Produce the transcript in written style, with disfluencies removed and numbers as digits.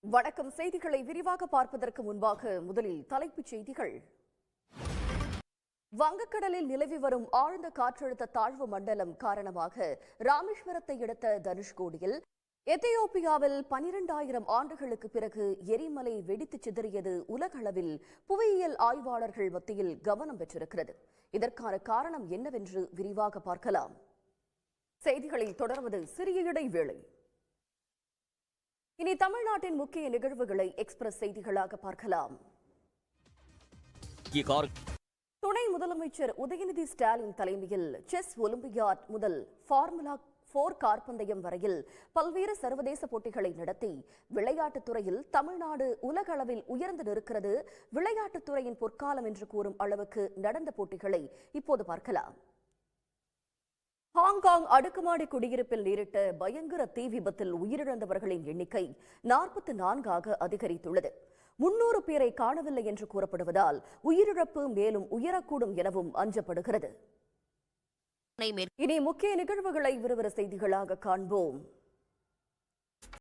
வணக்கம். செய்திகளை விரிவாக பார்ப்பதற்கு முன்பாக முதலில் தலைப்புச் செய்திகள். வங்கக்கடலில் நிலவி வரும் ஆழ்ந்த காற்றழுத்த தாழ்வு மண்டலம் காரணமாக ராமேஸ்வரத்தை அடுத்த தனுஷ்கோடியில் எத்தியோப்பியாவில் 12,000 ஆண்டுகளுக்கு பிறகு எரிமலை வெடித்து சிதறியது உலகளவில் புவியியல் ஆய்வாளர்கள் மத்தியில் கவனம் பெற்றிருக்கிறது. இதற்கான காரணம் என்னவென்று விரிவாக பார்க்கலாம். செய்திகளில் தொடர்வது சிறிய இடைவேளை. இனி தமிழ்நாட்டின் முக்கிய நிகழ்வுகளை எக்ஸ்பிரஸ் செய்திகளாக பார்க்கலாம். துணை முதலமைச்சர் உதயநிதி ஸ்டாலின் தலைமையில் செஸ் ஒலிம்பியாட் முதல் ஃபார்முலா 4 கார் பந்தயம் வரையில் பல்வேறு சர்வதேச போட்டிகளை நடத்தி விளையாட்டுத் துறையில் தமிழ்நாடு உலக அளவில் உயர்ந்து நிற்கிறது. விளையாட்டுத் துறையின் பொற்காலம் என்று கூறும் அளவுக்கு நடந்த போட்டிகளை இப்போது பார்க்கலாம். ஹாங்காங் அடுக்குமாடி குடியிருப்பில் நேரிட்ட பயங்கர தீ விபத்தில் உயிரிழந்தவர்களின் எண்ணிக்கை 44ஆக அதிகரித்துள்ளது. 300 பேரை காணவில்லை என்று கூறப்படுவதால் உயிரிழப்பு மேலும் உயரக்கூடும் எனவும் அஞ்சப்படுகிறது. இனி முக்கிய நிகழ்வுகளை விறுவிறு செய்திகளாக காண்போம்.